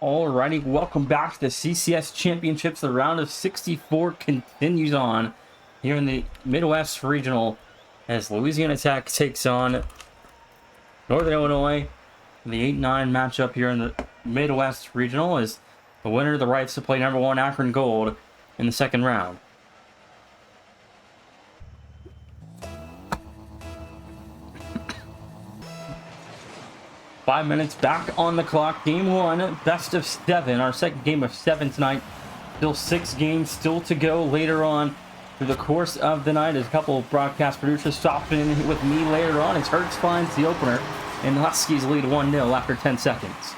Alrighty, welcome back to the CCS Championships. The round of 64 continues on here in the Midwest Regional as Louisiana Tech takes on Northern Illinois. The 8-9 matchup here in the Midwest Regional is the winner of the rights to play number 1 Akron Gold in the second round. Five minutes back on the clock. Game 1, best of 7. Our second game of 7 tonight. Still 6 games still to go later on through the course of the night. As a couple of broadcast producers stopping in with me later on as Hertz finds the opener and the Huskies lead 1-0 after 10 seconds.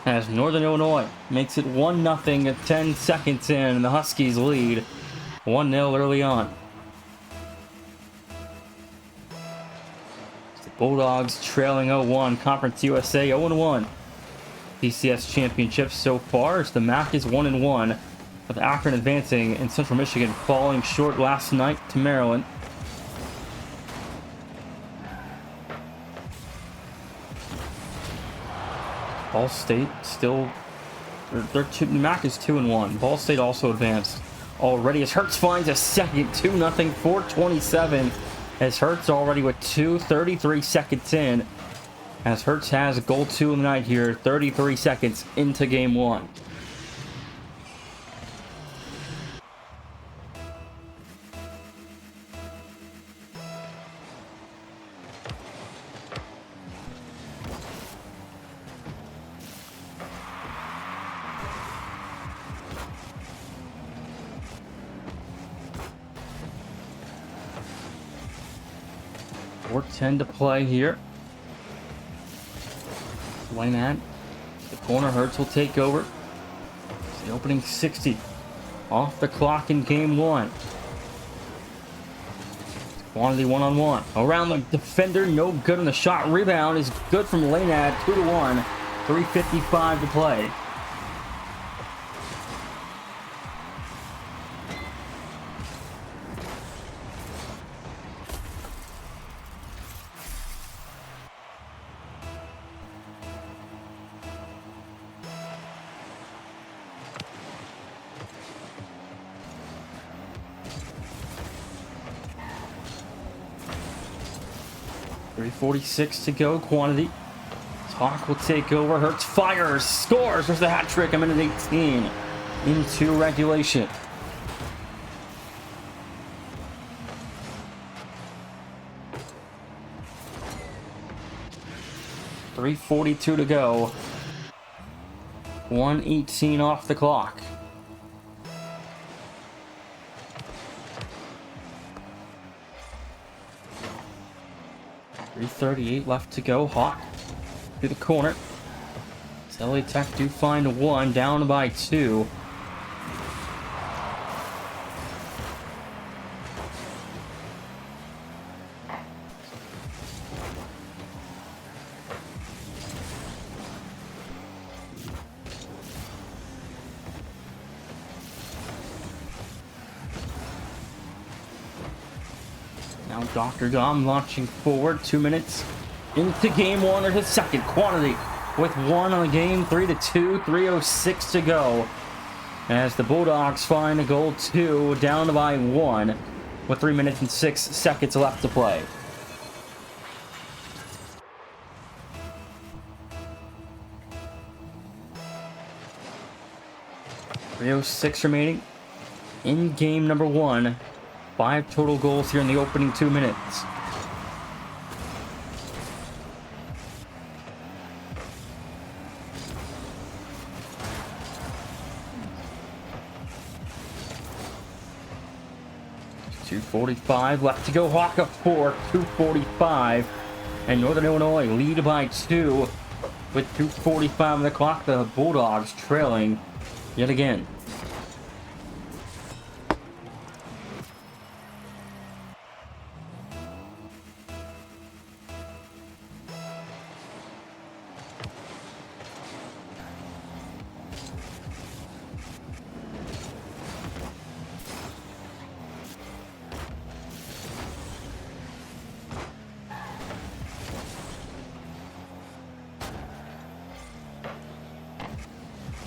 As Northern Illinois makes it 1-0 at 10 seconds in, and the Huskies lead 1-0 early on. Bulldogs trailing 0-1, Conference USA 0-1. CCS Championships so far as the MAC is 1-1, with Akron advancing and Central Michigan falling short last night to Maryland. Ball State still, MAC is 2-1. Ball State also advanced already as Hertz finds a second 2-0, 4:27. As Hertz already with 33 seconds in. As Hertz has goal 2 in the night here, 33 seconds into game 1. We're 10 to play here. Lynette, the corner, Hertz will take over. It's the opening 60 off the clock in game 1. Quantity 1-on-1 around the defender, no good on the shot. Rebound is good from Lynette. 2-1, 3:55 to play. .346 to go. Quantity. Talk will take over. Hertz fires, scores. There's the hat trick. A minute 18 into regulation. .342 to go. 1:18 off the clock. .338 left to go. Hawk to the corner. LA Tech do find 1, down by 2. Now Dr. Dom launching forward. 2 minutes into game 1 or his second. Quantity with 1 on the game. 3-2. 3:06 to go. As the Bulldogs find a goal 2, down by 1 with 3 minutes and 6 seconds left to play. .306 remaining in game number 1. 5 total goals here in the opening 2 minutes. .245 left to go. Hawk up 4, 2:45. And Northern Illinois lead by 2 with 2:45 on the clock. The Bulldogs trailing yet again.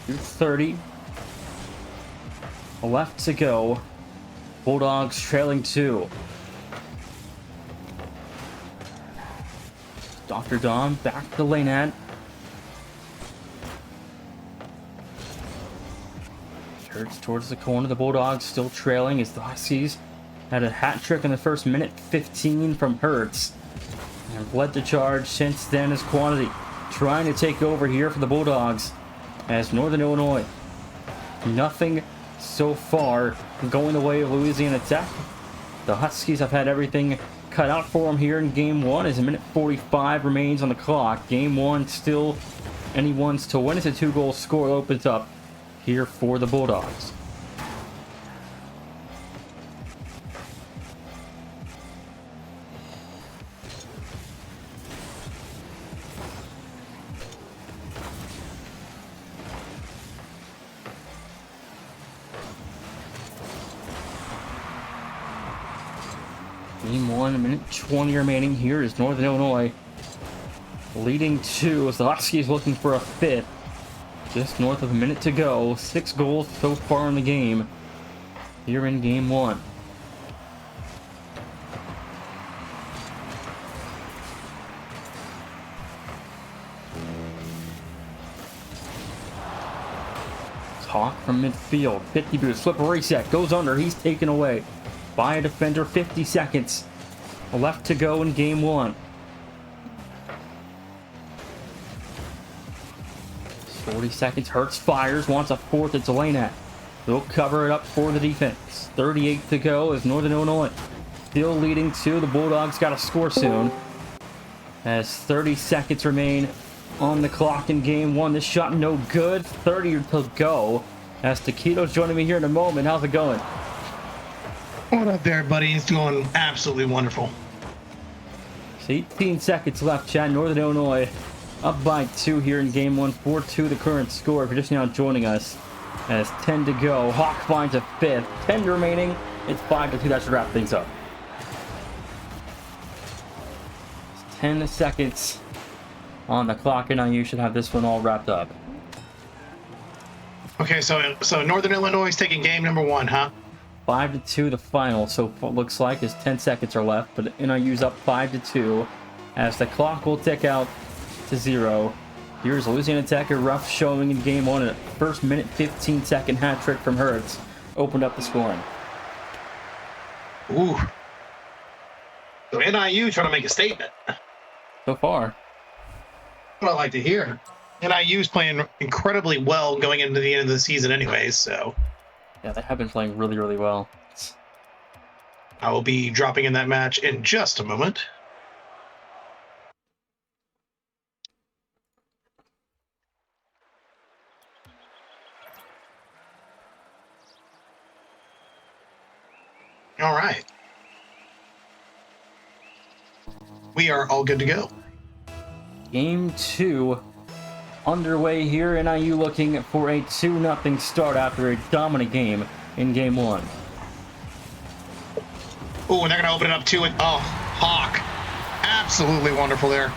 2:30 left to go. Bulldogs trailing 2. Dr. Dom back to lane ad. Turns towards the corner. The Bulldogs still trailing as the Huskies had a hat trick in the first minute 15 from Hertz. And led the charge since then as Quantity trying to take over here for the Bulldogs as Northern Illinois. Nothing so far going the way of Louisiana Tech. The Huskies have had everything cut out for them here in game 1 as a minute 45 remains on the clock. Game 1 still anyone's to win. It's a 2-goal score opens up here for the Bulldogs. Game 1, a minute 20 remaining here is Northern Illinois leading 2 as the Huskies looking for a 5th. Just north of a minute to go. 6 goals so far in the game here in game 1. Hawk from midfield. 50 boost. Flip reset. Goes under. He's taken away by a defender. 50 seconds left to go in game 1. 40 seconds. Hertz fires. Wants a 4th. It's Elena. They'll cover it up for the defense. 38 to go as Northern Illinois still leading 2. The Bulldogs got to score soon as 30 seconds remain on the clock in game 1. This shot no good. 30 to go as Taquito's joining me here in a moment. How's it going? What up there, buddy? It's going absolutely wonderful. 18 seconds left, Chad. Northern Illinois up by 2 here in game 1. 4-2 the current score. If you're just now joining us, as 10 to go. Hawk finds a 5th. 10 remaining. It's 5-2. That should wrap things up. 10 seconds on the clock, and NIU should have this one all wrapped up. Okay, so Northern Illinois is taking game number 1, huh? 5-2 the final. So it looks like as 10 seconds are left, but NIU's up 5-2 as the clock will tick out to 0. Here's Louisiana Tech, a rough showing in game 1. A first minute 15-second hat trick from Hertz opened up the scoring. Ooh. So NIU trying to make a statement. So far. What I like to hear. NIU's playing incredibly well going into the end of the season anyways, so. Yeah, they have been playing really, really well. I will be dropping in that match in just a moment. All right. We are all good to go. Game 2 underway here. NIU looking for a 2-0 start after a dominant game in game 1. Oh, and they're going to open it up to it. Oh, Hawk. Absolutely wonderful there.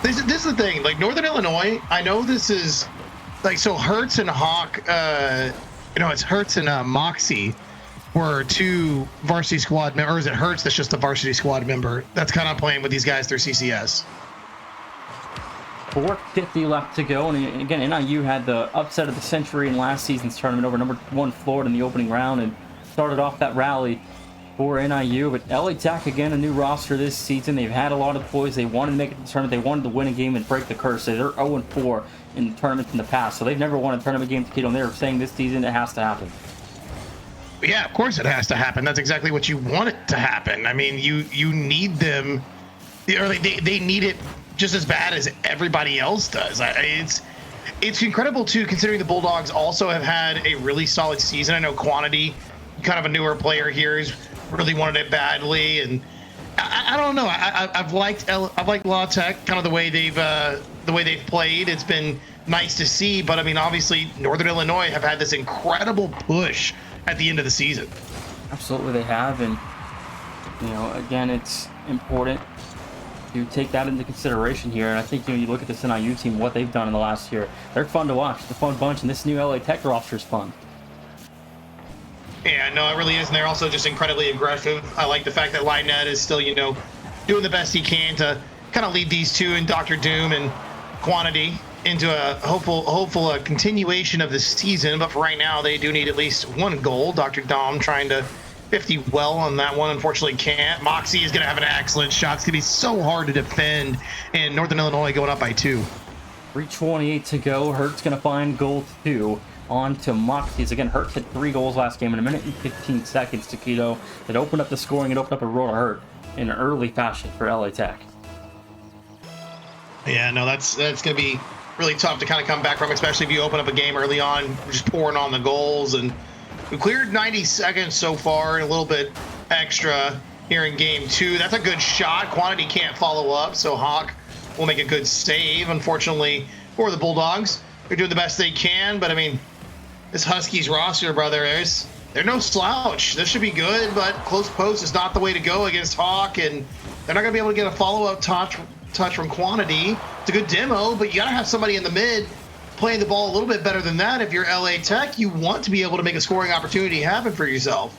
This is the thing. Like, Northern Illinois, I know this is, like, so Hertz and Hawk, it's Hertz and Moxie were 2 varsity squad members. Or is it Hertz that's just a varsity squad member? That's kind of playing with these guys through CCS. 4:50 left to go, and again, NIU had the upset of the century in last season's tournament over number 1 Florida in the opening round and started off that rally for NIU. But LA Tech, again, a new roster this season. They've had a lot of poise. They wanted to make it to the tournament. They wanted to win a game and break the curse. They're 0-4 in tournaments in the past, so they've never won a tournament game to Taquito, and they were saying this season it has to happen. Yeah, of course it has to happen. That's exactly what you want it to happen. I mean, you need them, or they need it just as bad as everybody else does. It's incredible too, considering the Bulldogs also have had a really solid season. I know Quantity, kind of a newer player here, has really wanted it badly, and I don't know. I've liked La Tech, kind of the way they've played. It's been nice to see, but I mean, obviously Northern Illinois have had this incredible push at the end of the season. Absolutely, they have, and again, it's important to take that into consideration here. And I think, you look at this NIU team, what they've done in the last year. They're fun to watch. It's a fun bunch, and this new LA Tech roster is fun. Yeah, no, it really is. And they're also just incredibly aggressive. I like the fact that Lynette is still, doing the best he can to kind of lead these two and Dr. Doom and Quantity into a hopeful continuation of the season. But for right now, they do need at least one goal. Dr. Dom trying to 50 well on that one, unfortunately can't. Moxie is going to have an excellent shot. It's going to be so hard to defend, and Northern Illinois going up by 2. 3:28 to go. Hertz going to find goal 2 on to Moxie's. Again, Hertz hit 3 goals last game in 1 minute and 15 seconds. Taquito, it opened up the scoring. It opened up a road to Hurt in an early fashion for LA Tech. Yeah, no, that's going to be really tough to kind of come back from, especially if you open up a game early on, just pouring on the goals. And we cleared 90 seconds so far, and a little bit extra here in game 2. That's a good shot. Quantity can't follow up, so Hawk will make a good save. Unfortunately for the Bulldogs, they're doing the best they can, but I mean, this Huskies roster, brother, they're no slouch. This should be good, but close post is not the way to go against Hawk, and they're not going to be able to get a follow-up touch from Quantity. It's a good demo, but you got to have somebody in the mid playing the ball a little bit better than that. If you're LA Tech, you want to be able to make a scoring opportunity happen for yourself.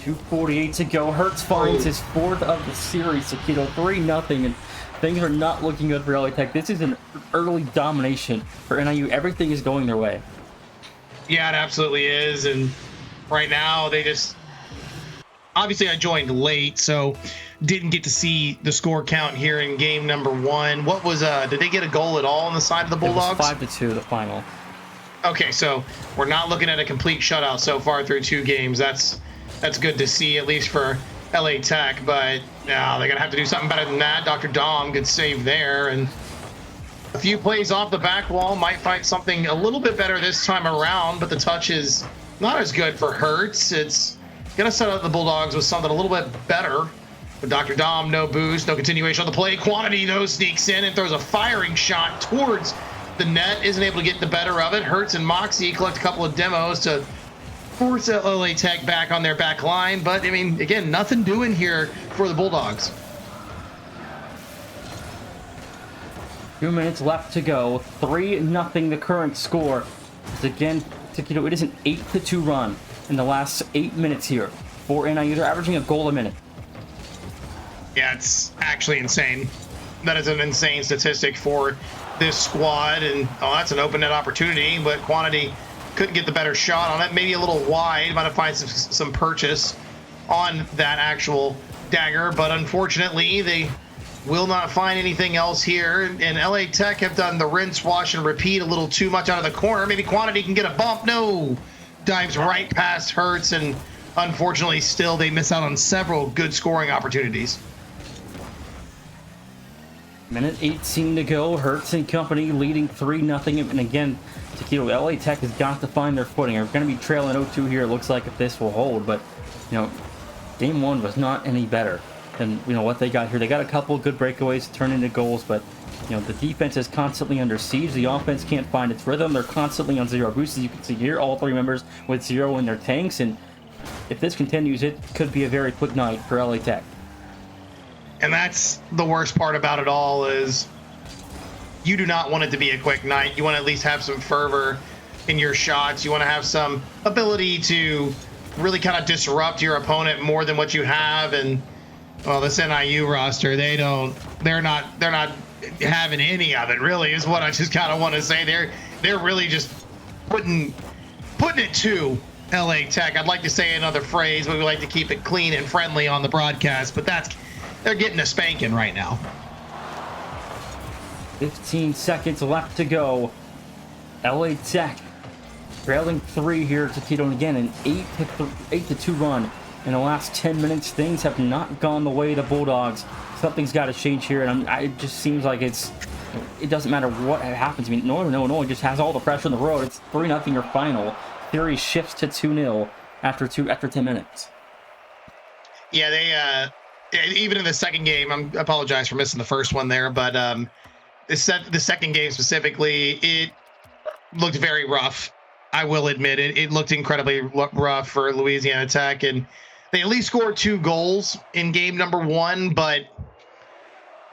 2:48 to go. Hertz finds his 4th of the series. Taquito 3-0, and things are not looking good for LA Tech. This is an early domination for NIU. Everything is going their way. Yeah, it absolutely is. And right now, they just... Obviously, I joined late, so didn't get to see the score count here in game number 1. What was... did they get a goal at all on the side of the Bulldogs? It was 5-2, the final. Okay, so we're not looking at a complete shutout so far through 2 games. That's good to see, at least for LA Tech, but now they're going to have to do something better than that. Dr. Dom, good save there, and a few plays off the back wall might find something a little bit better this time around, but the touch is not as good for Hertz. It's going to set up the Bulldogs with something a little bit better. But Dr. Dom, no boost, no continuation on the play. Quantity, though, sneaks in and throws a firing shot towards the net. Isn't able to get the better of it. Hertz and Moxie collect a couple of demos to force LA Tech back on their back line. But, I mean, again, nothing doing here for the Bulldogs. 2 minutes left to go. 3-0 the current score. It's again, Taquito, it is an 8-2 run in the last 8 minutes here for NIU. They're averaging a goal a minute. Yeah, it's actually insane. That is an insane statistic for this squad. And, that's an open net opportunity, but Quantity couldn't get the better shot on it. Maybe a little wide. Might have found some purchase on that actual dagger, but unfortunately, they will not find anything else here. And LA Tech have done the rinse, wash, and repeat a little too much out of the corner. Maybe Quantity can get a bump. No. Dives right past Hertz, and unfortunately, still, they miss out on several good scoring opportunities. Minute 18 to go. Hertz and company leading 3-0. And again, Taquito, LA Tech has got to find their footing. They're going to be trailing 0-2 here. It looks like if this will hold. But, game 1 was not any better than, what they got here. They got a couple of good breakaways to turn into goals. But, the defense is constantly under siege. The offense can't find its rhythm. They're constantly on 0 boosts. As you can see here, all 3 members with 0 in their tanks. And if this continues, it could be a very quick night for LA Tech. And that's the worst part about it all is you do not want it to be a quick night. You want to at least have some fervor in your shots. You want to have some ability to really kind of disrupt your opponent more than what you have. And, well, this NIU roster, they're not having any of it, really, is what I just kind of want to say. They're really just putting it to LA Tech. I'd like to say another phrase, but we like to keep it clean and friendly on the broadcast, but they're getting a spanking right now. 15 seconds left to go. LA Tech trailing 3 here to Taquito, and again an 8-2 run in the last 10 minutes. Things have not gone the way of the Bulldogs. Something's got to change here, and it just seems like it doesn't matter what happens. I mean, Northern Illinois just has all the pressure on the road. It's 3-0 your final. Series shifts to 2-0 after 10 minutes. Yeah, they even in the second game, I apologize for missing the first one there, but the second game specifically, it looked very rough. I will admit it. It looked incredibly rough for Louisiana Tech, and they at least scored 2 goals in game number 1, but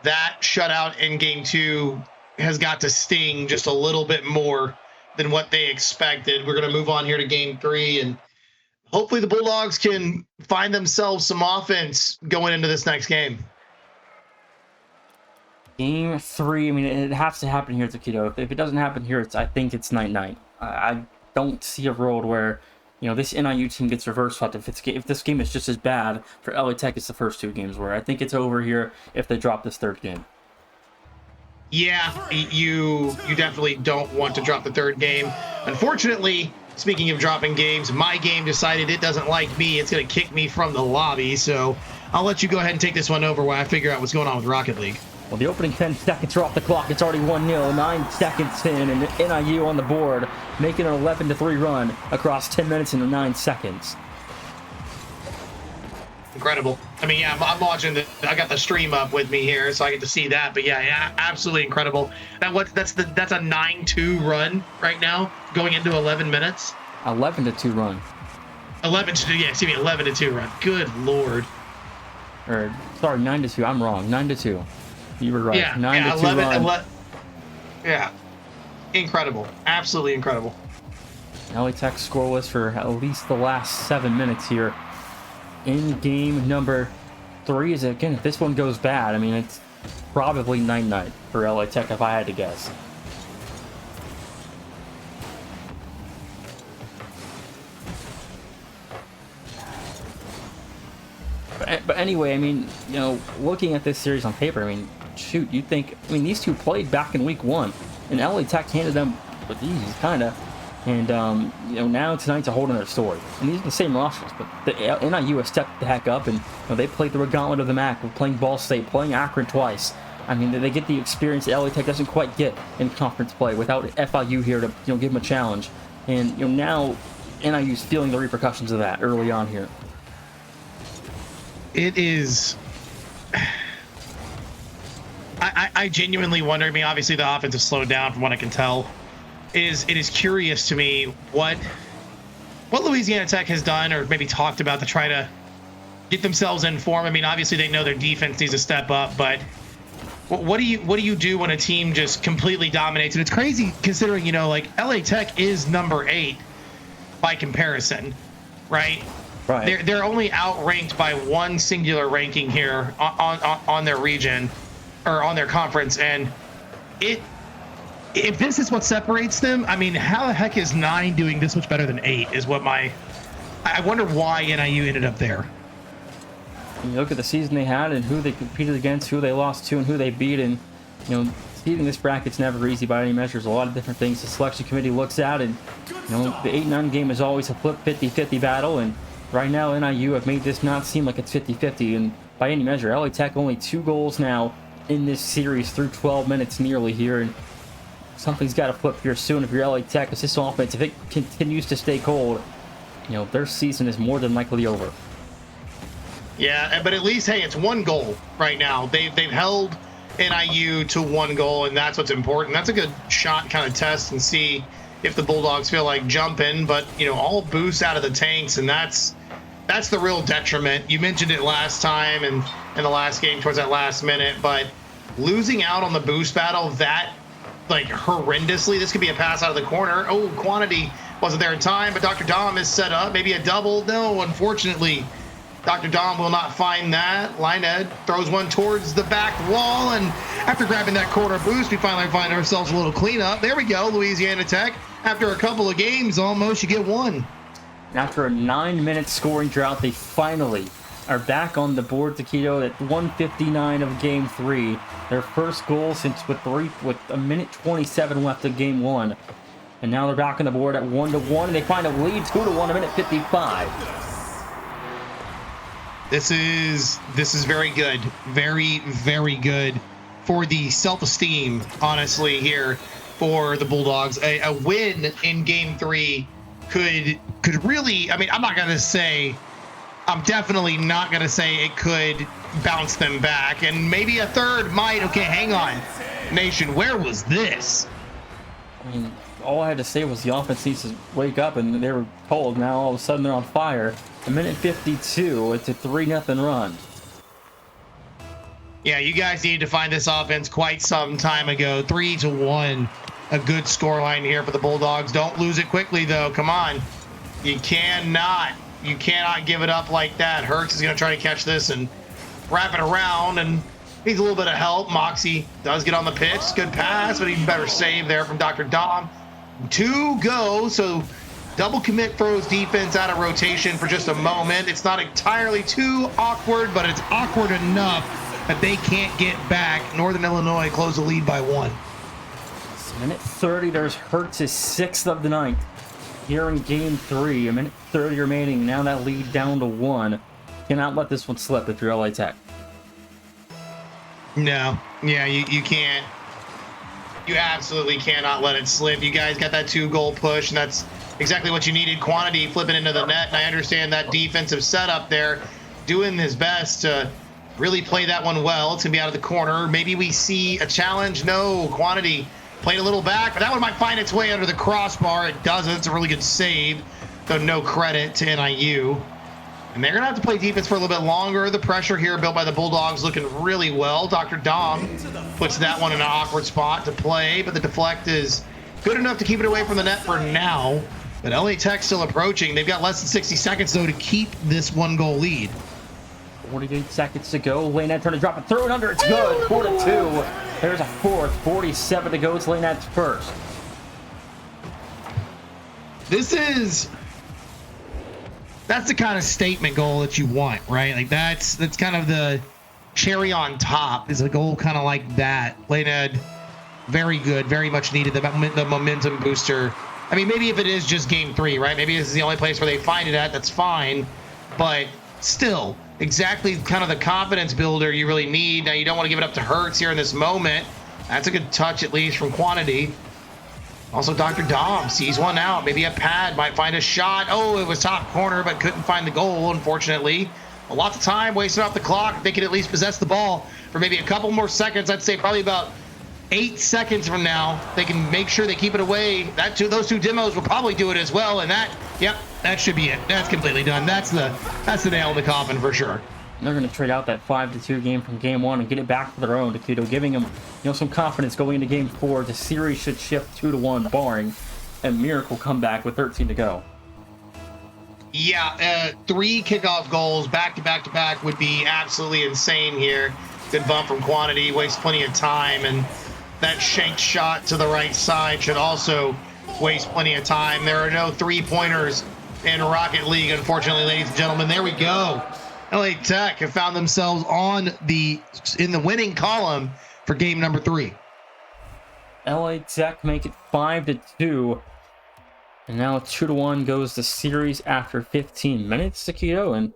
that shutout in game 2 has got to sting just a little bit more than what they expected. We're going to move on here to game 3, and hopefully the Bulldogs can find themselves some offense going into this next game. Game 3, I mean, it has to happen here at Taquito. If it doesn't happen here, I think it's night-night. I don't see a world where, this NIU team gets reverse swept if this game is just as bad for LA Tech as the first 2 games were. I think it's over here if they drop this 3rd game. Yeah, you definitely don't want to drop the 3rd game. Unfortunately, speaking of dropping games, my game decided it doesn't like me. It's going to kick me from the lobby, so I'll let you go ahead and take this one over while I figure out what's going on with Rocket League. Well, the opening 10 seconds are off the clock. It's already 1-0, 9 seconds in, and NIU on the board, making an 11-3 run across 10 minutes and 9 seconds. Incredible. I mean, yeah, I'm watching I got the stream up with me here, so I get to see that. But yeah, absolutely incredible. That's a 9-2 run right now, going into 11 minutes. 11-2 run. 11-2, yeah, excuse me, 11-2 run. Good Lord. Or, sorry, 9-2. I'm wrong. 9-2. You were right. Yeah, 9-2 run. Yeah, incredible. Absolutely incredible. LA Tech scoreless for at least the last 7 minutes here in game number 3. Is again, if this one goes bad, I mean, it's probably night-night for LA Tech if I had to guess. But anyway, I mean, looking at this series on paper, I mean, shoot, you'd think, these two played back in week 1, and LA Tech handed them with ease, kind of. And, now tonight's a whole other story. And these are the same rosters, but the NIU has stepped the heck up, and they played through a gauntlet of the MAC, with playing Ball State, playing Akron twice. I mean, they get the experience that LA Tech doesn't quite get in conference play without FIU here to, give them a challenge. And, now NIU's feeling the repercussions of that early on here. It is... I genuinely wonder. I mean, obviously the offense has slowed down from what I can tell. It is curious to me what Louisiana Tech has done or maybe talked about to try to get themselves in form. I mean, obviously they know their defense needs to step up, but what do you do when a team just completely dominates? And it's crazy considering, like LA Tech is number 8 by comparison, right? Right. They're only outranked by one singular ranking here on their region or on their conference, and if this is what separates them, I mean, how the heck is 9 doing this much better than 8 is what I wonder why NIU ended up there. You look at the season they had and who they competed against, who they lost to, and who they beat, and, seeding this bracket's never easy by any measure. There's a lot of different things the selection committee looks at, and, the 8-9 game is always a flip 50-50 battle, and right now NIU have made this not seem like it's 50-50, and by any measure, LA Tech only 2 goals now in this series through 12 minutes nearly here, and something's got to flip here soon if you're LA Tech, because this offense, if it continues to stay cold, their season is more than likely over. Yeah, but at least, hey, it's 1 goal right now. They've held NIU to 1 goal, and that's what's important. That's a good shot kind of test and see if the Bulldogs feel like jumping, but, all boosts out of the tanks, and that's the real detriment. You mentioned it last time and in the last game towards that last minute, but losing out on the boost battle that horrendously, this could be a pass out of the corner. Oh, Quantity wasn't there in time, but Dr. Dom is set up. Maybe a double. No, unfortunately, Dr. Dom will not find that. Linehead throws one towards the back wall, and after grabbing that corner boost, we finally find ourselves a little cleanup. There we go, Louisiana Tech. After a couple of games, almost, you get 1. After a 9-minute scoring drought, they finally are back on the board, Taquito, at 1:59 of Game 3. Their first goal since with a minute 27 left of Game 1. And now they're back on the board at 1-1, and they find a lead 2-1 a minute 55. This is very good. Very, very good for the self-esteem, honestly, here for the Bulldogs. A win in Game 3 could really, I mean, I'm definitely not going to say it could bounce them back, and maybe a third might. Okay, hang on. Nation, where was this? I mean, all I had to say was the offense needs to wake up, and they were told. Now all of a sudden they're on fire. A minute 52. It's a 3-0 run. Yeah, you guys need to find this offense quite some time ago. 3-1. A good scoreline here for the Bulldogs. Don't lose it quickly, though. Come on. You cannot give it up like that. Hurts is going to try to catch this and wrap it around, and needs a little bit of help. Moxie does get on the pitch. Good pass, but even better save there from Dr. Dom. 2 go, so double commit throws defense out of rotation for just a moment. It's not entirely too awkward, but it's awkward enough that they can't get back. Northern Illinois closed the lead by 1. It's minute 30. There's Hurts' 6th of the night. Here in game 3, a minute 30 remaining. Now that lead down to 1. Cannot let this one slip if you're LA Tech. No, yeah, you can't. You absolutely cannot let it slip. You guys got that 2-goal push, and that's exactly what you needed. Quantity flipping into the net, and I understand that defensive setup there, doing his best to really play that one well. It's gonna be out of the corner. Maybe we see a challenge. No, Quantity played a little back, but that one might find its way under the crossbar. It doesn't. It's a really good save, though no credit to NIU. And they're gonna have to play defense for a little bit longer. The pressure here built by the Bulldogs looking really well. Dr. Dom puts that one in an awkward spot to play, but the deflect is good enough to keep it away from the net for now. But LA Tech still approaching. They've got less than 60 seconds, though, to keep this 1-goal lead. 48 seconds to go. Laynette trying to drop it through and under. It's good. 4-2. There's a 4th. 47 to go. It's Laynette's first. That's the kind of statement goal that you want, right? Like that's kind of the cherry on top, is a goal kind of like that. Laynette, very good, very much needed the momentum booster. I mean, maybe if it is just game 3, right? Maybe this is the only place where they find it at. That's fine, but still, exactly kind of the confidence builder you really need. Now, you don't want to give it up to Hurts here in this moment. That's a good touch, at least, from Quantity. Also, Dr. Dom sees one out. Maybe a pad might find a shot. Oh, it was top corner, but couldn't find the goal, unfortunately. A lot of time wasted off the clock. If they could at least possess the ball for maybe a couple more seconds, I'd say probably about 8 seconds from now, they can make sure they keep it away. Those 2 demos will probably do it as well, and that should be it. That's completely done. That's the nail in the coffin for sure. They're going to trade out that 5-2 game from game 1 and get it back for their own. Taquito, giving them, some confidence going into game 4. The series should shift 2-1, barring a miracle comeback with 13 to go. Yeah, 3 kickoff goals back to back would be absolutely insane here. Good bump from Quantity, wastes plenty of time, and that shanked shot to the right side should also waste plenty of time. There are no 3-pointers in Rocket League, unfortunately, ladies and gentlemen. There we go. LA Tech have found themselves in the winning column for game number 3. LA Tech make it 5-2. And now 2-1 goes the series after 15 minutes, Taquito, and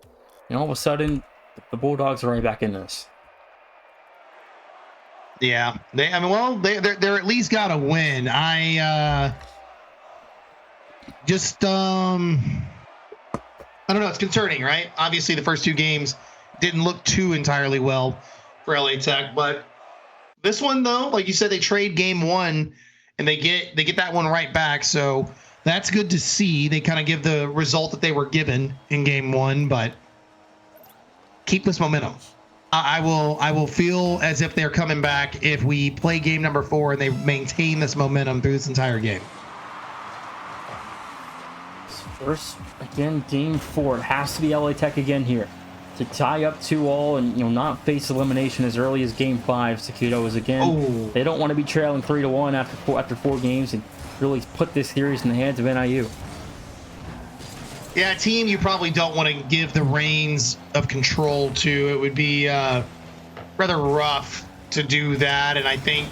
all of a sudden the Bulldogs are right back in this. Yeah, they're at least got a win. I don't know. It's concerning, right? Obviously, the first 2 games didn't look too entirely well for LA Tech, but this one, though, like you said, they trade game 1 and they get that one right back. So that's good to see. They kind of give the result that they were given in game 1, but keep this momentum. I will feel as if they're coming back if we play game number 4 and they maintain this momentum through this entire game. First, again, game 4. It has to be LA Tech again here to tie up 2-2 and not face elimination as early as game 5. Taquito is again. They don't want to be trailing 3-1 after 4 games and really put this series in the hands of NIU. Yeah, a team you probably don't want to give the reins of control to. It would be rather rough to do that, and I think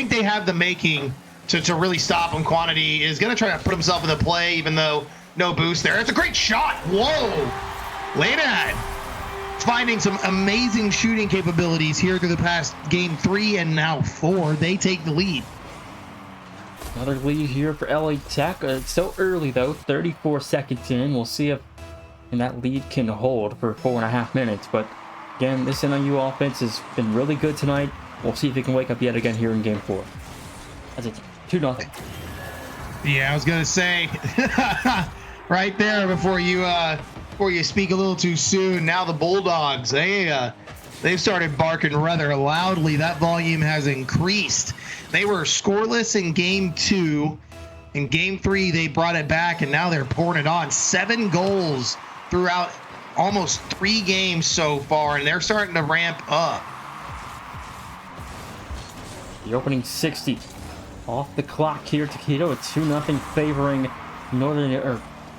they have the making to really stop him. Quantity is going to try to put himself in the play, even though no boost there. It's a great shot. Whoa! Laynette finding some amazing shooting capabilities here through the past game 3 and now 4. They take the lead. Another lead here for LA Tech. It's so early, though. 34 seconds in. We'll see if that lead can hold for 4.5 minutes. But again, this NIU offense has been really good tonight. We'll see if it can wake up yet again here in game 4. As it's 2-0. Yeah, I was going to say right there before you before you speak a little too soon. Now the Bulldogs, they've started barking rather loudly. That volume has increased. They were scoreless in game 2. In game 3, they brought it back, and now they're pouring it on. 7 goals throughout almost 3 games so far, and they're starting to ramp up. The opening 60 off the clock here. Taquito, a 2-0 favoring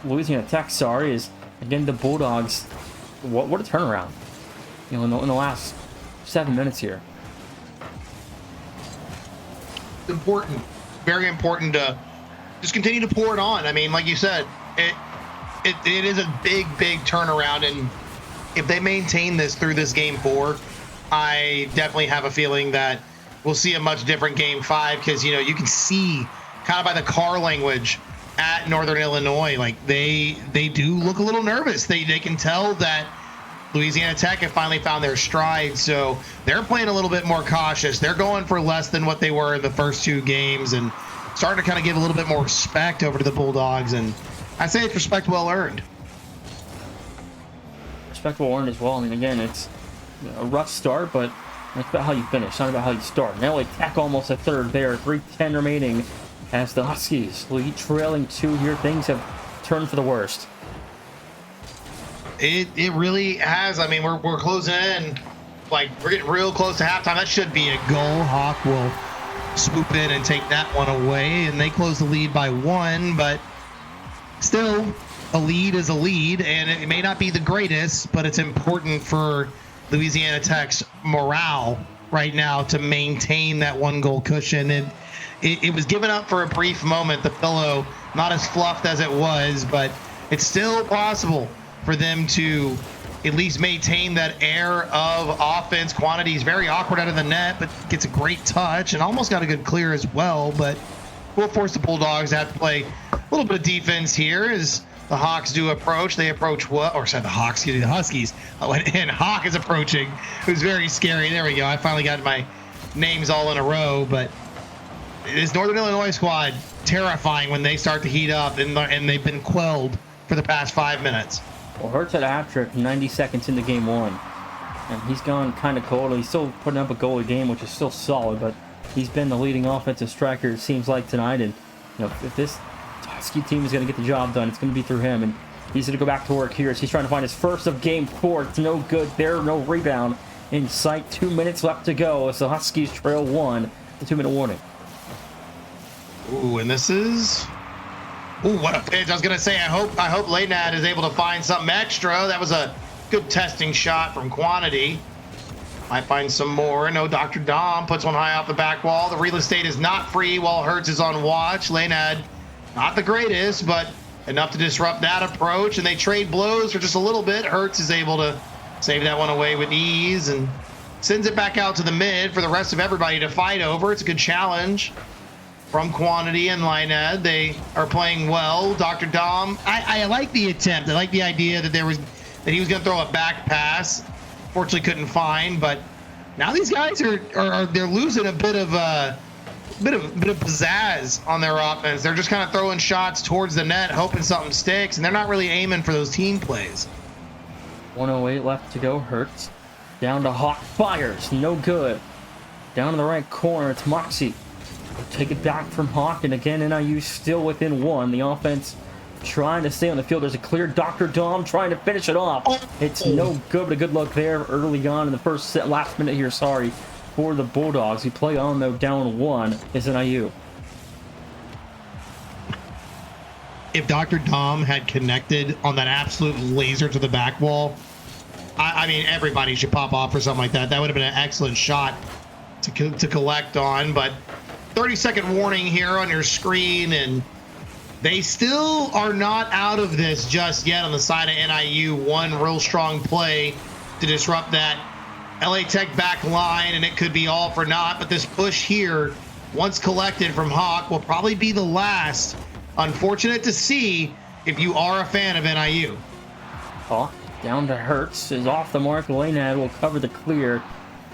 Louisiana Tech. Sorry, is again the Bulldogs. What a turnaround! You know, in the last 7 minutes here. It's important, very important to just continue to pour it on. I mean, like you said, it is a big turnaround, and if they maintain this through this game 4, I definitely have a feeling that we'll see a much different game 5, because you know you can see kind of by the car language at Northern Illinois, like they do look a little nervous. They can tell that Louisiana Tech have finally found their stride, so they're playing a little bit more cautious. They're going for less than what they were in the first 2 games, and starting to kind of give a little bit more respect over to the Bulldogs, and I say it's respect well earned. Respect well earned as well. I mean, again, it's a rough start, but it's about how you finish, not about how you start. Now, like Tech almost a third there, 3:10 remaining, as the Huskies lead trailing 2 here. Things have turned for the worst. It really has. I mean, we're closing in, like we're getting real close to halftime. That should be a goal. Hawk will swoop in and take that one away, and they close the lead by 1, but still a lead is a lead, and it may not be the greatest, but it's important for Louisiana Tech's morale right now to maintain that 1-goal cushion. And it was given up for a brief moment, the pillow not as fluffed as it was, but it's still possible for them to at least maintain that air of offense. Quantity is very awkward out of the net, but gets a great touch and almost got a good clear as well. But we'll force the Bulldogs to have to play a little bit of defense here as the Hawks do approach. They approach what? Or sorry, the Hawks, excuse me, the Huskies. And Hawk is approaching, who's very scary. There we go. I finally got my names all in a row. But this Northern Illinois squad terrifying when they start to heat up, and they've been quelled for the past 5 minutes. Well, Hurts had a hat trick 90 seconds into game 1, and he's gone kind of cold. He's still putting up a goal a game, which is still solid, but he's been the leading offensive striker, it seems like, tonight. And you know, if this Husky team is going to get the job done, it's going to be through him, and he's going to go back to work here as he's trying to find his first of game 4. It's no good there, no rebound in sight. 2 minutes left to go as the Huskies trail 1. The 2-minute warning. Ooh, and this is... Ooh, what a pitch. I was going to say, I hope Laynad is able to find something extra. That was a good testing shot from Quantity. Might find some more. No, Dr. Dom puts one high off the back wall. The real estate is not free while Hertz is on watch. Laynad, not the greatest, but enough to disrupt that approach, and they trade blows for just a little bit. Hertz is able to save that one away with ease and sends it back out to the mid for the rest of everybody to fight over. It's a good challenge from Quantity and Laynad. They are playing well. Dr. Dom, I like the attempt. I like the idea that he was going to throw a back pass. Fortunately, couldn't find. But now these guys are they're losing a bit of pizzazz on their offense. They're just kind of throwing shots towards the net, hoping something sticks, and they're not really aiming for those team plays. 1:08 left to go. Hertz down to Hawk, fires, no good. Down in the right corner, it's Moxie. Take it back from Hawk, and again, NIU still within 1. The offense trying to stay on the field. There's a clear. Dr. Dom trying to finish it off. It's no good, but a good look there early on in the last minute here, sorry, for the Bulldogs. We play on, though, down 1 is NIU. If Dr. Dom had connected on that absolute laser to the back wall, I mean, everybody should pop off for something like that. That would have been an excellent shot to collect on, but 30-second warning here on your screen, and they still are not out of this just yet on the side of NIU. One real strong play to disrupt that LA Tech back line, and it could be all for naught. But this push here, once collected from Hawk, will probably be the last. Unfortunate to see if you are a fan of NIU. Hawk down to Hertz is off the mark. Laynad will cover the clear.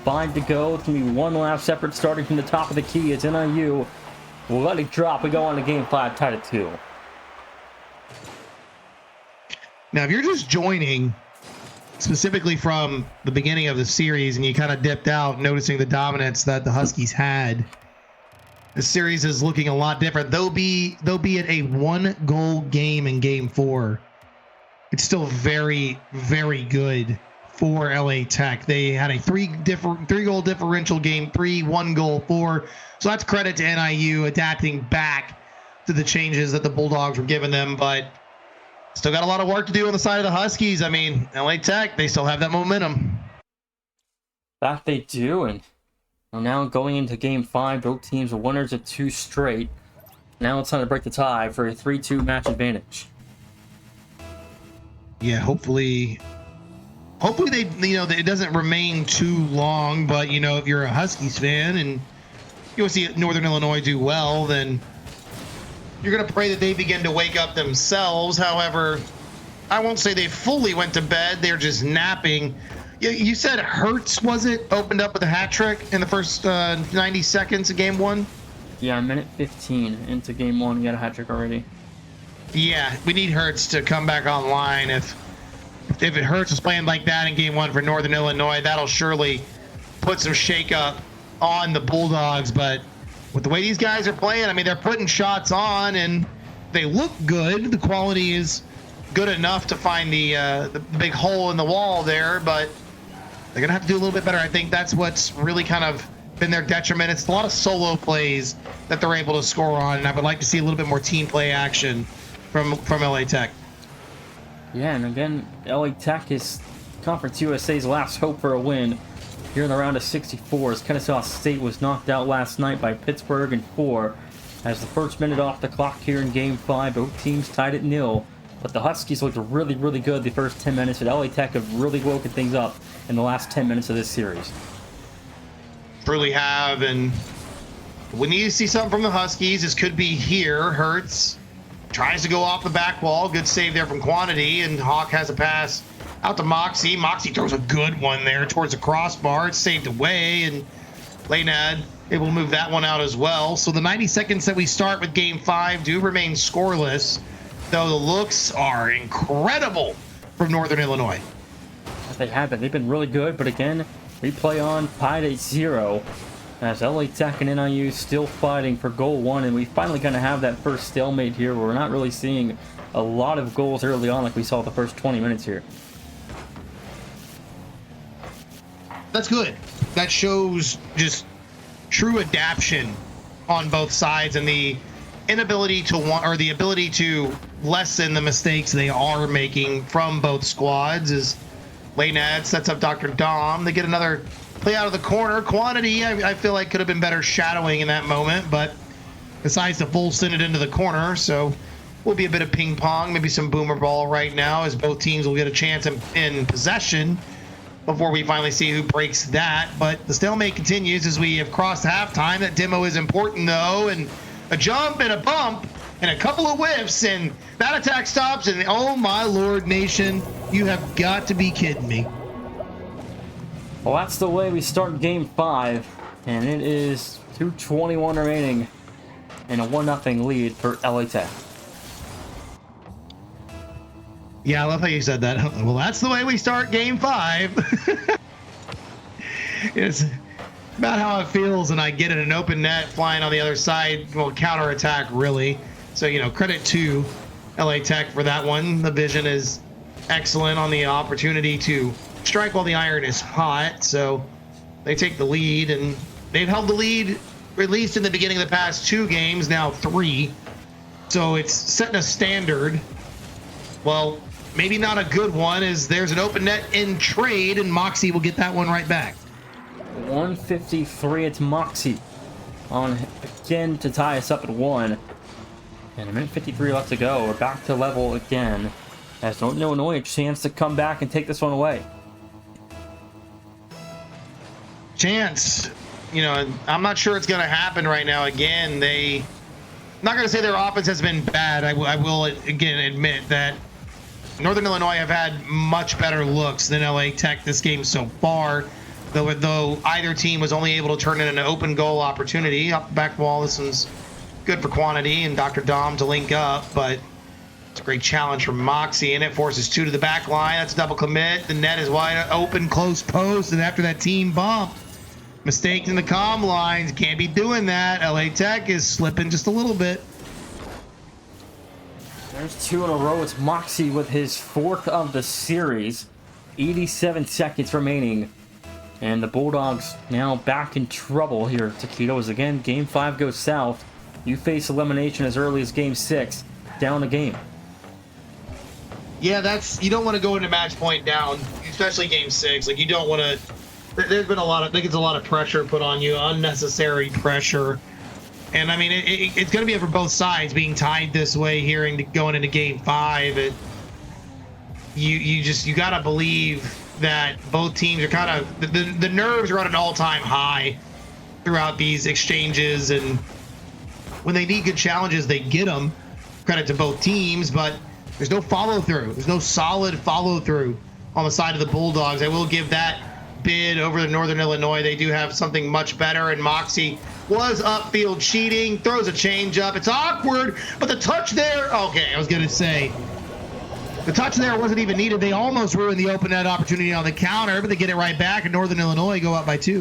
5 to go. It's going to be one last effort starting from the top of the key. It's NIU. We'll let it drop. We go on to game 5, tied at 2. Now, if you're just joining specifically from the beginning of the series and you kind of dipped out, noticing the dominance that the Huskies had, the series is looking a lot different. They'll be at a 1-goal game in Game 4. It's still very, very good for LA Tech. They had a 3-goal differential Game 3, 1-goal 4. So that's credit to NIU adapting back to the changes that the Bulldogs were giving them, but still got a lot of work to do on the side of the Huskies. I mean, LA Tech, they still have that momentum. That they do, and we're now going into Game 5. Both teams are winners of 2 straight. Now it's time to break the tie for a 3-2 match advantage. Yeah, hopefully they, it doesn't remain too long, but, if you're a Huskies fan and you want to see Northern Illinois do well, then you're going to pray that they begin to wake up themselves. However, I won't say they fully went to bed. They're just napping. You said Hertz, was it, opened up with a hat trick in the first 90 seconds of Game 1? Yeah, minute 15 into Game 1, he got a hat trick already. Yeah, we need Hertz to come back online. If Hertz was playing like that in Game 1 for Northern Illinois, that'll surely put some shake-up on the Bulldogs. But with the way these guys are playing, I mean, they're putting shots on, and they look good. The quality is good enough to find the big hole in the wall there, but they're going to have to do a little bit better. I think that's what's really kind of been their detriment. It's a lot of solo plays that they're able to score on, and I would like to see a little bit more team play action from LA Tech. Yeah, and again, LA Tech is Conference USA's last hope for a win here in the round of 64, as Kennesaw State was knocked out last night by Pittsburgh in 4. As the first minute off the clock here in Game 5, both teams tied at 0. But the Huskies looked really, really good the first 10 minutes, and LA Tech have really woken things up in the last 10 minutes of this series. Truly have, and we need to see something from the Huskies. This could be here. Hertz tries to go off the back wall. Good save there from Quantity, and Hawk has a pass out to Moxie. Moxie throws a good one there towards the crossbar. It's saved away, and Laynad able to move that one out as well. So the 90 seconds that we start with Game 5 do remain scoreless, though the looks are incredible from Northern Illinois. They have been. They've been really good, but again, we play on tied at 0. As LA Tech and NIU still fighting for goal 1, and we finally kind of have that first stalemate here where we're not really seeing a lot of goals early on like we saw the first 20 minutes here. That's good. That shows just true adaptation on both sides and the inability to the ability to lessen the mistakes they are making from both squads. As Laynad sets up Dr. Dom, they get another play out of the corner. Quantity, I feel like, could have been better shadowing in that moment, but decides to full send it into the corner. So will be a bit of ping pong, maybe some boomer ball right now, as both teams will get a chance in possession before we finally see who breaks that. But the stalemate continues as we have crossed halftime. That demo is important, though, and a jump and a bump and a couple of whiffs, and that attack stops, and oh my Lord, Nation, you have got to be kidding me. Well, that's the way we start Game 5, and it is 2:21 remaining and a 1-0 lead for LA Tech. Yeah, I love how you said that. Well, that's the way we start Game 5. It's about how it feels, and I get it, an open net flying on the other side. Well, counterattack, really. So, credit to LA Tech for that one. The vision is excellent on the opportunity to strike while the iron is hot. So they take the lead, and they've held the lead at least in the beginning of the past 2 games, now 3. So it's setting a standard. Well, maybe not a good one, as there's an open net in trade, and Moxie will get that one right back. 153, it's Moxie on again to tie us up at 1. And a minute 53 left to go. We're back to level again, as Northern Illinois a chance to come back and take this one away. Chance, I'm not sure it's going to happen right now. Again, I'm not going to say their offense has been bad. I will again admit that Northern Illinois have had much better looks than LA Tech this game so far, though either team was only able to turn in an open goal opportunity. Up the back wall, this one's good for Quantity and Dr. Dom to link up, but It's a great challenge from Moxie, and it forces 2 to the back line. That's a double commit. The net is wide open, close post, and after that team bump, mistake in the comm lines. Can't be doing that. LA Tech is slipping just a little bit. There's 2 in a row. It's Moxie with his 4th of the series. 87 seconds remaining. And the Bulldogs now back in trouble here. Taquito is again. Game 5 goes south. You face elimination as early as Game 6. Down a game. Yeah, you don't want to go into match point down, especially Game 6. Like, you don't want to. There's been I think it's a lot of pressure put on you, unnecessary pressure. And I mean, it's going to be for both sides being tied this way here and going into Game 5. You got to believe that both teams are kind of the nerves are at an all-time high throughout these exchanges, and when they need good challenges, they get them. Credit to both teams, but there's no follow-through. There's no solid follow-through on the side of the Bulldogs. I will give that bid over to Northern Illinois. They do have something much better, and Moxie was upfield cheating, throws a change up. It's awkward, but the touch there, okay, I was going to say, the touch there wasn't even needed. They almost ruined the open net opportunity on the counter, but they get it right back, and Northern Illinois go up by 2.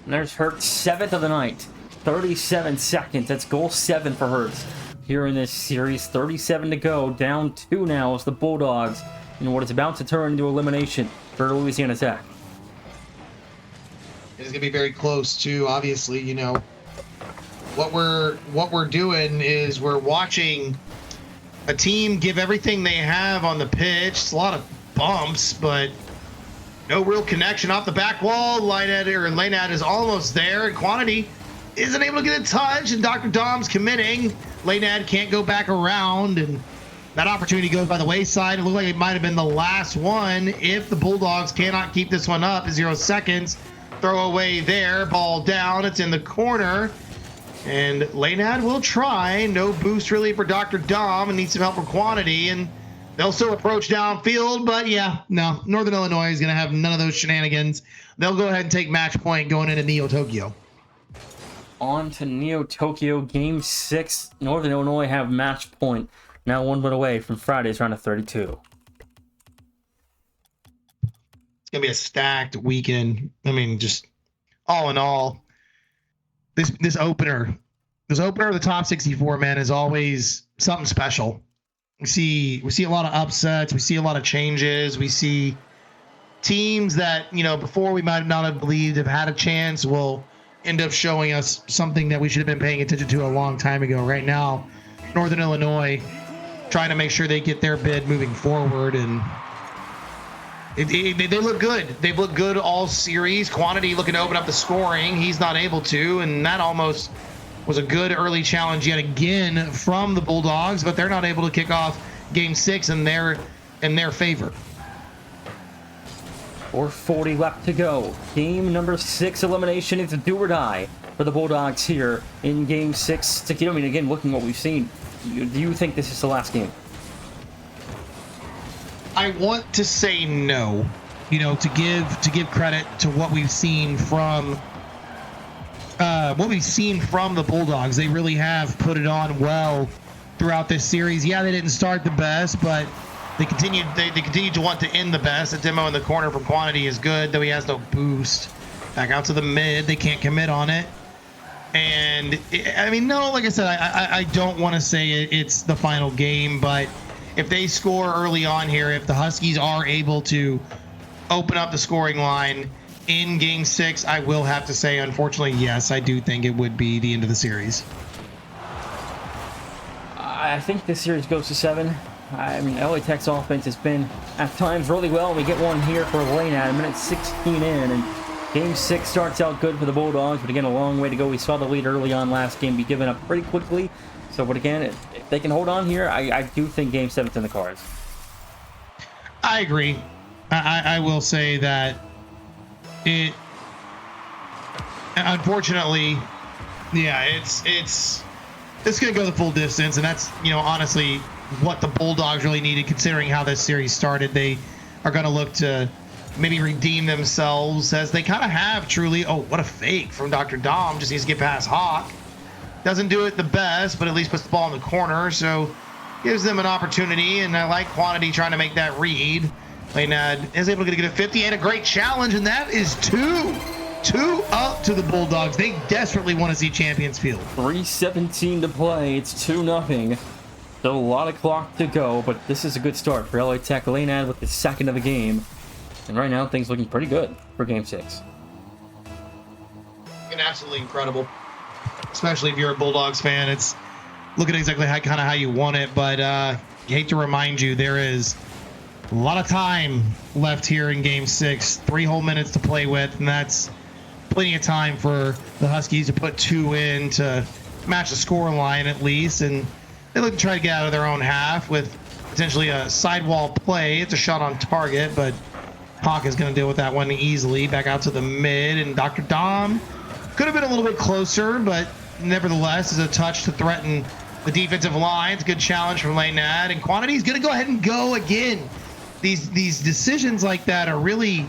And there's Hertz, 7th of the night. 37 seconds. That's goal 7 for Hertz here in this series. 37 to go. Down 2 now as the Bulldogs in what is about to turn into elimination for Louisiana Tech. It's gonna be very close to, obviously, you know, what we're doing is we're watching a team give everything they have on the pitch. It's a lot of bumps, but no real connection off the back wall. Laynad is almost there, and Quantity isn't able to get a touch, and Dr. Dom's committing. Laynad can't go back around, and that opportunity goes by the wayside. It looked like it might have been the last one if the Bulldogs cannot keep this one up. 0 seconds. Throw away there. Ball down. It's in the corner. And Laynad will try. No boost really for Dr. Dom, and needs some help from Quantity. And they'll still approach downfield, but yeah, no. Northern Illinois is going to have none of those shenanigans. They'll go ahead and take match point going into Neo Tokyo. On to Neo Tokyo, Game 6. Northern Illinois have match point. Now 1 win away from Friday's round of 32. It's going to be a stacked weekend. I mean, just all in all, this opener of the top 64, man, is always something special. We see a lot of upsets. We see a lot of changes. We see teams that, you know, before we might not have believed have had a chance will end up showing us something that we should have been paying attention to a long time ago. Right now, Northern Illinois trying to make sure they get their bid moving forward, and they look good. They've looked good all series. Quantity looking to open up the scoring. He's not able to, and that almost was a good early challenge yet again from the Bulldogs, but they're not able to kick off Game 6 in their favor. 4:40 left to go. Game number 6 elimination. It's a do or die for the Bulldogs here in Game 6. I mean, again, looking what we've seen, do you think this is the last game? I want to say no, you know, to give credit to what we've seen from the Bulldogs. They really have put it on well throughout this series. Yeah, they didn't start the best, but they continued to want to end the best. The demo in the corner from Quantity is good, though he has no boost. Back out to the mid, they can't commit on it. And I mean, no, like I said, I don't want to say it's the final game, but if they score early on here, if the Huskies are able to open up the scoring line in Game 6, I will have to say, unfortunately, yes, I do think it would be the end of the series. I think this series goes to 7. I mean, LA Tech's offense has been at times really well. We get one here for Laynad, minute 16 in, and Game 6 starts out good for the Bulldogs, but again, a long way to go. We saw the lead early on last game be given up pretty quickly. So, but again, if they can hold on here, I do think Game 7's in the cards. I agree. I will say that it, unfortunately, yeah, it's going to go the full distance, and that's, you know, honestly what the Bulldogs really needed, considering how this series started. They are going to look to maybe redeem themselves, as they kind of have truly. Oh, what a fake from Dr. Dom. Just needs to get past Hawk. Doesn't do it the best, but at least puts the ball in the corner. So, gives them an opportunity, and I like Quantity trying to make that read. Laynad is able to get a 50 and a great challenge, and that is two up to the Bulldogs. They desperately want to see Champions Field. 3:17 to play. It's 2-0. Still a lot of clock to go, but this is a good start for LA Tech. Laynad with the second of the game. And right now, things looking pretty good for Game 6. And absolutely incredible, especially if you're a Bulldogs fan. It's looking exactly how you want it, but I hate to remind you, there is a lot of time left here in Game 6. 3 whole minutes to play with, and that's plenty of time for the Huskies to put 2 in to match the score line at least, and they look to try to get out of their own half with potentially a sidewall play. It's a shot on target, but Hawk is going to deal with that one easily. Back out to the mid, and Dr. Dom could have been a little bit closer, but nevertheless is a touch to threaten the defensive line. It's a good challenge from Laynad, and Quantity is going to go ahead and go again. These decisions like that are really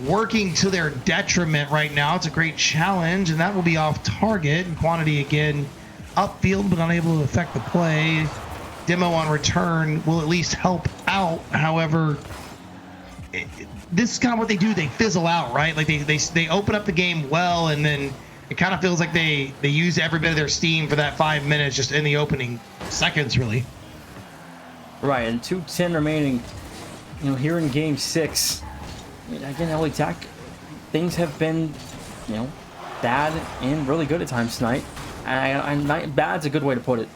working to their detriment right now. It's a great challenge, and that will be off target. And Quantity again upfield, but unable to affect the play. Demo on return will at least help out. However, this is kind of what they do. They fizzle out, right? Like they open up the game well, and then it kind of feels like they use every bit of their steam for that 5 minutes just in the opening seconds, really. Right, and 2:10 remaining. Here in Game 6, again, LA Tech, things have been, bad and really good at times tonight. And bad's a good way to put it.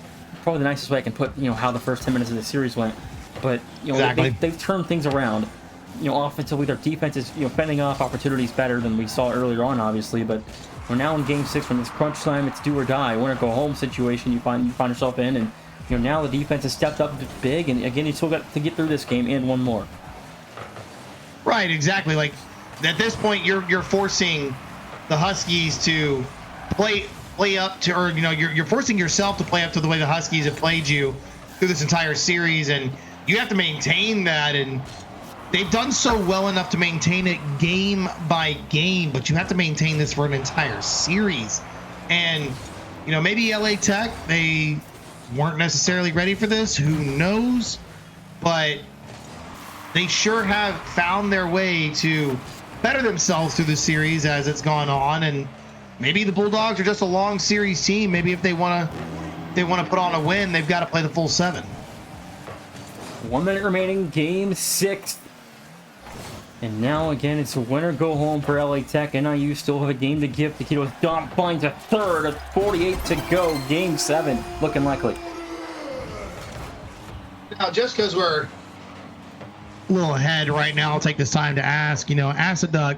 Probably the nicest way I can put, how the first 10 minutes of the series went. But, exactly. they've turned things around. Offensively, their defense is, fending off opportunities better than we saw earlier on, obviously. But we're now in Game 6 when it's crunch time, it's do or die, win or go home situation you find yourself in. And, now the defense has stepped up big. And, again, you still got to get through this game and one more. Right, exactly. Like, at this point, you're forcing the Huskies to play up to, or you're forcing yourself to play up to the way the Huskies have played you through this entire series, and you have to maintain that. And they've done so well enough to maintain it game by game, but you have to maintain this for an entire series. And maybe LA Tech, they weren't necessarily ready for this. Who knows? But they sure have found their way to better themselves through the series as it's gone on, and maybe the Bulldogs are just a long series team. Maybe if they want to put on a win, they've got to play the full 7. 1 minute remaining, Game 6, and now again it's a winner go home for LA Tech. NIU still have a game to give. The Kiddos. Dom finds a third at 48 to go. Game 7 looking likely. Now, just because we're a little ahead right now, I'll take this time to ask, Aciduck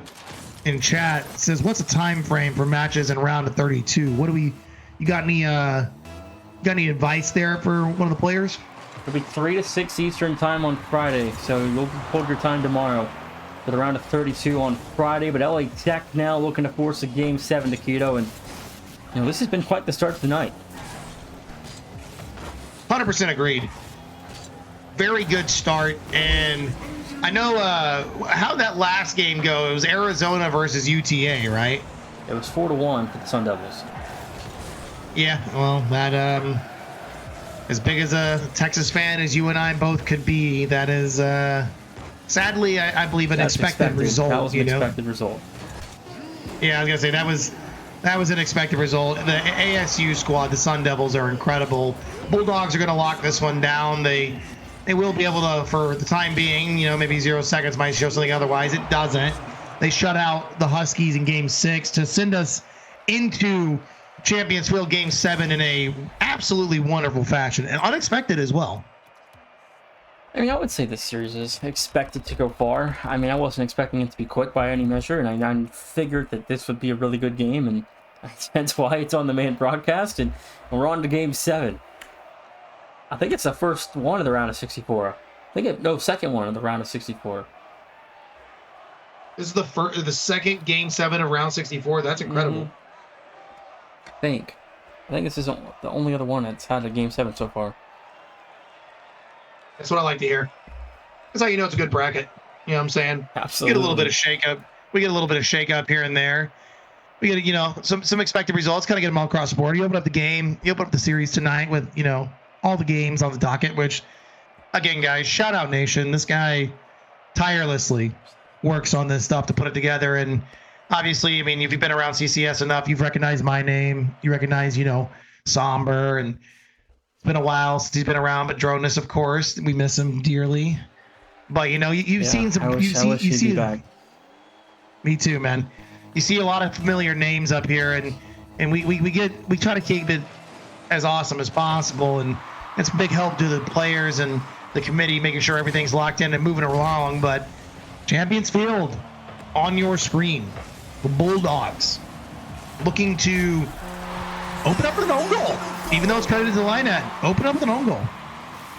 in chat says, what's the time frame for matches in round of 32? You got any advice there for one of the players? It'll be 3 to 6 Eastern time on Friday, so you'll hold your time tomorrow for the round of 32 on Friday. But LA Tech now looking to force a Game 7 to Keto, and this has been quite the start to the night. 100% agreed. Very good start, and I know how that last game go. It was Arizona versus UTA, right? It was 4-1 for the Sun Devils. Yeah, well, that as big as a Texas fan as you and I both could be, that is sadly, I believe, an expected result. That was an expected result. Yeah, I was gonna say that was an expected result. The ASU squad, the Sun Devils, are incredible. Bulldogs are gonna lock this one down. They will be able to, for the time being, maybe 0 seconds might show something otherwise. It doesn't. They shut out the Huskies in Game 6 to send us into Champions Field Game 7 in a absolutely wonderful fashion, and unexpected as well. I would say this series is expected to go far. I wasn't expecting it to be quick by any measure, and I figured that this would be a really good game, and that's why it's on the main broadcast, and we're on to Game 7. I think it's the first one of the round of 64. Second one of the round of 64. This is the second Game 7 of round 64. That's incredible. I think this is the only other one that's had a Game 7 so far. That's what I like to hear. That's how you know it's a good bracket. You know what I'm saying? Absolutely. We get a little bit of shakeup. We get a little bit of shakeup here and there. We get, some expected results. Kind of get them all across the board. You open up the game. You open up the series tonight with, all the games on the docket, which, again, guys, shout out Nation. This guy tirelessly works on this stuff to put it together. And obviously, I mean, if you've been around CCS enough, you've recognized my name. You recognize, Somber, and it's been a while since he's been around, but Dronus, of course, we miss him dearly. But you've seen some. I wish he'd be back. Me too, man. You see a lot of familiar names up here, and we try to keep it as awesome as possible, and it's big help to the players and the committee, making sure everything's locked in and moving along. But Champions Field on your screen, the Bulldogs looking to open up with an own goal, even though it's credited to Lynette. Open up with an own goal.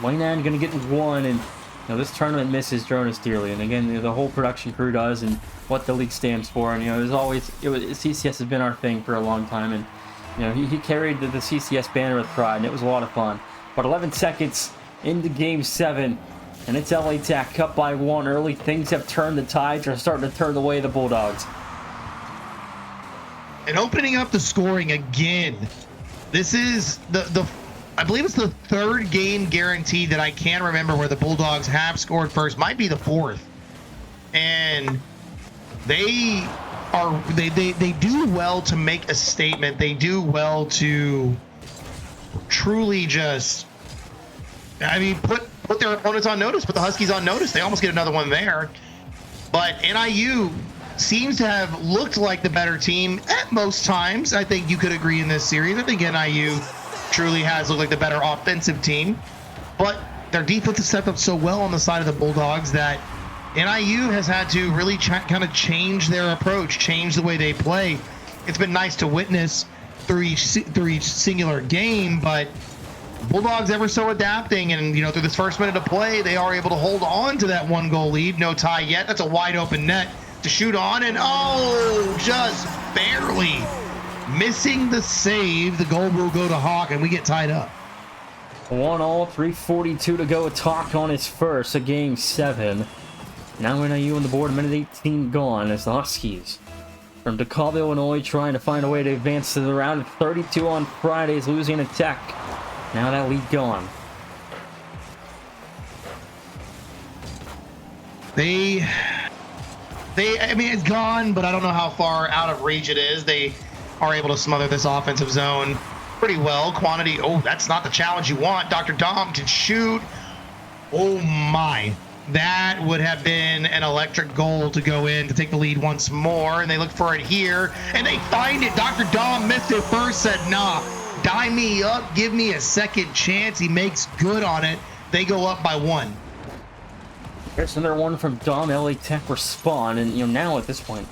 Lynette going to get one, and this tournament misses Jonas dearly, and again, the whole production crew does, and what the league stands for. And there's always CCS has been our thing for a long time, and he carried the CCS banner with pride, and it was a lot of fun. But 11 seconds into Game 7, and it's LA Tech up by 1 early. Things have turned. The tides are starting to turn the way of the Bulldogs. And opening up the scoring again. This is I believe it's the 3rd game guaranteed that I can remember where the Bulldogs have scored first. Might be the 4th. And they do well to make a statement. They do well to truly just, put their opponents on notice, put the Huskies on notice. They almost get another one there. But NIU seems to have looked like the better team at most times. I think you could agree in this series. I think NIU truly has looked like the better offensive team. But their defense has stepped up so well on the side of the Bulldogs that NIU has had to really kind of change their approach, change the way they play. It's been nice to witness through each singular game, but Bulldogs ever so adapting, and through this first minute of play, they are able to hold on to that 1-goal lead. No tie yet. That's a wide open net to shoot on, and just barely missing the save. The goal will go to Hawk, and we get tied up. 1-1, 3:42 to go. Talk on his first of Game 7. Now NIU on the board, a minute 18 gone as the Huskies from DeKalb, Illinois, trying to find a way to advance to the round of 32 on Friday's Louisiana Tech. Now that lead gone. It's gone, but I don't know how far out of reach it is. They are able to smother this offensive zone pretty well. Quantity, that's not the challenge you want. Dr. Dom can shoot. Oh my. That would have been an electric goal to go in to take the lead once more, and they look for it here, and they find it. Dr. Dom missed it first, said, nah, die me up, give me a second chance. He makes good on it. They go up by 1. There's another one from Dom. LA Tech respond, and now at this point,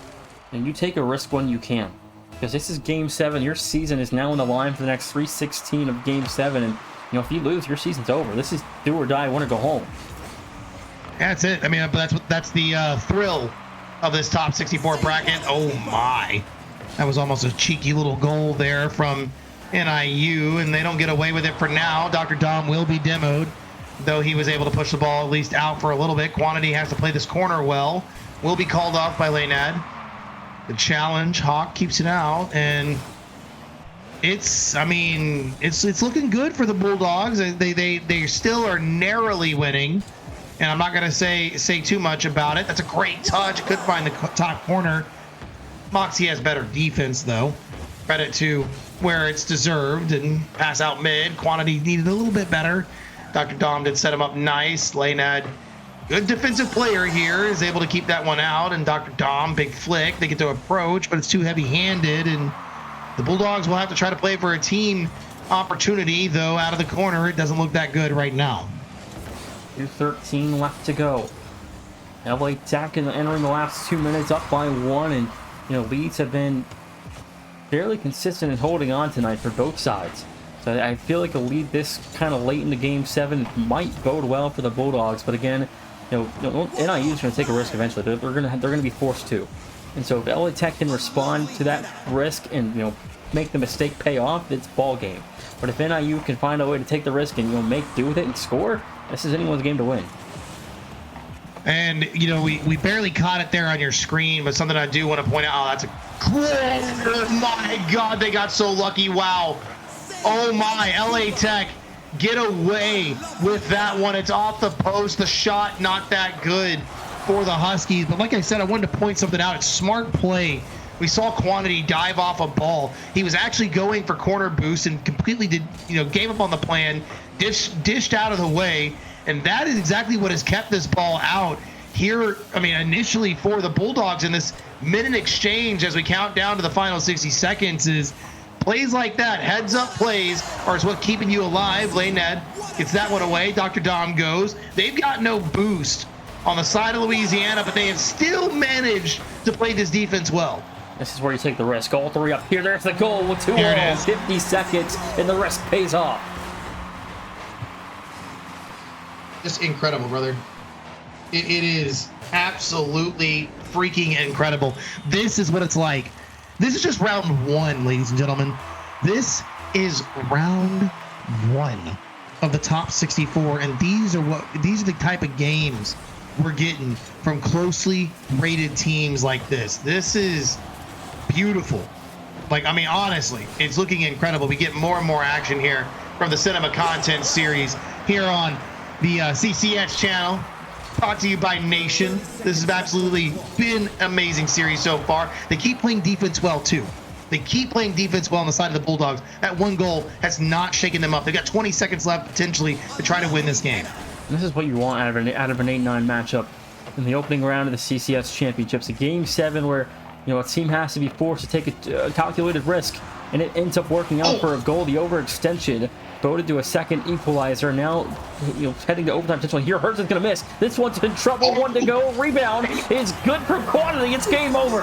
and you take a risk when you can, because this is Game 7. Your season is now on the line for the next 3:16 of Game 7, and if you lose, your season's over. This is do or die, win or go home. That's it. That's the thrill of this top 64 bracket. Oh my, that was almost a cheeky little goal there from NIU, and they don't get away with it for now. Dr. Dom will be demoed, though he was able to push the ball at least out for a little bit. Quantity has to play this corner well. Will be called off by Laynad. The challenge, Hawk keeps it out, and it's looking good for the Bulldogs. They still are narrowly winning. And I'm not going to say too much about it. That's a great touch. Could find the top corner. Moxie has better defense, though. Credit to where it's deserved. And pass out mid. Quantity needed a little bit better. Dr. Dom did set him up nice. Laynad, good defensive player here, is able to keep that one out. And Dr. Dom, big flick. They get to approach, but it's too heavy-handed. And the Bulldogs will have to try to play for a team opportunity, though out of the corner, it doesn't look that good right now. 2:13 left to go. LA Tech entering the last 2 minutes up by 1, and leads have been fairly consistent in holding on tonight for both sides. So I feel like a lead this kind of late into Game 7 might bode well for the Bulldogs. But again, NIU is going to take a risk eventually. They're going to be forced to. And so if LA Tech can respond to that risk and make the mistake pay off, it's ball game. But if NIU can find a way to take the risk and make do with it and score, this is anyone's game to win. And we barely caught it there on your screen, but something I do want to point out. That's a oh my God, they got so lucky. Wow. Oh my, LA Tech get away with that one. It's off the post. The shot not that good for the Huskies. But like I said, I wanted to point something out. It's smart play. We saw Quantity dive off a ball. He was actually going for corner boost and completely gave up on the plan, dished out of the way. And that is exactly what has kept this ball out here. I mean, initially for the Bulldogs in this minute exchange as we count down to the final 60 seconds is plays like that, heads up plays, are what keeping you alive. Lane Ned gets that one away. Dr. Dom goes. They've got no boost on the side of Louisiana, but they have still managed to play this defense well. This is where you take the risk. All three up here. There's the goal with 2 all. 50 seconds, and the risk pays off. Just incredible, brother. It is absolutely freaking incredible. This is what it's like. This is just round 1, ladies and gentlemen. This is round 1 of the top 64, and these are the type of games we're getting from closely rated teams like this. This is beautiful. Like, I mean, honestly, it's looking incredible. We get more and more action here from the Cinema Content Series here on the CCS channel, brought to you by Nation. This has absolutely been an amazing series so far. They keep playing defense well, too. They keep playing defense well on the side of the Bulldogs. That one goal has not shaken them up. They've got 20 seconds left, potentially, to try to win this game. This is what you want out of an 8-9 matchup in the opening round of the CCS Championships. A Game 7 where, a team has to be forced to take a calculated risk, and it ends up working out for a goal. The overextension voted to a second equalizer. Now, heading to overtime potentially here. Hurts is going to miss. This one's in trouble. 1 to go. Rebound is good for Quantity. It's game over.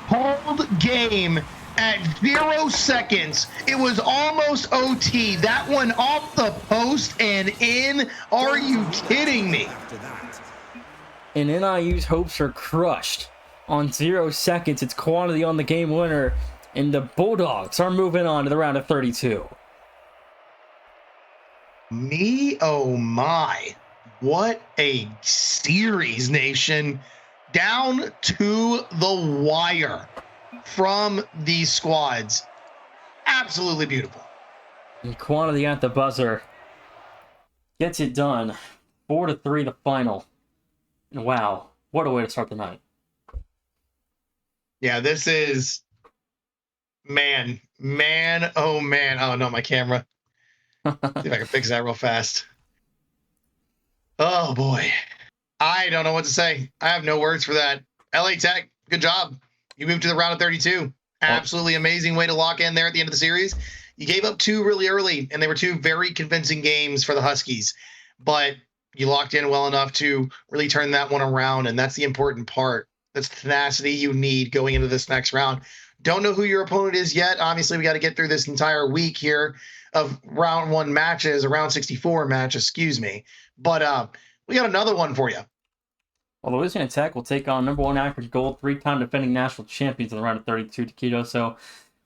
Hold game at 0 seconds. It was almost OT. That one off the post and in. Are you kidding me? And NIU's hopes are crushed. On 0 seconds, it's Quantity on the game winner. And the Bulldogs are moving on to the round of 32. Me, oh my. What a series, Nation. Down to the wire from these squads. Absolutely beautiful. And Quantity at the buzzer gets it done. 4-3 the final. And wow, what a way to start the night. Yeah, this is... Man, oh man. Oh no, my camera. See if I can fix that real fast. Oh boy. I don't know what to say. I have no words for that. LA Tech, good job. You moved to the round of 32. Absolutely amazing way to lock in there at the end of the series. You gave up 2 really early, and they were 2 very convincing games for the Huskies. But you locked in well enough to really turn that one around, and that's the important part. That's the tenacity you need going into this next round. Don't know who your opponent is yet. Obviously, we got to get through this entire week here of round 1 matches, a round 64 match, excuse me. But we got another one for you. Well, Louisiana Tech will take on #1 Akron Gold, 3-time defending national champions in the round of 32, Taquito. So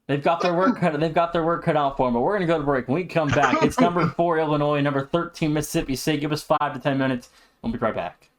they've got their work cut. They've got their work cut out for them. But we're gonna go to break. When we come back, it's #4 Illinois, #13 Mississippi State. Give us 5 to 10 minutes. We'll be right back.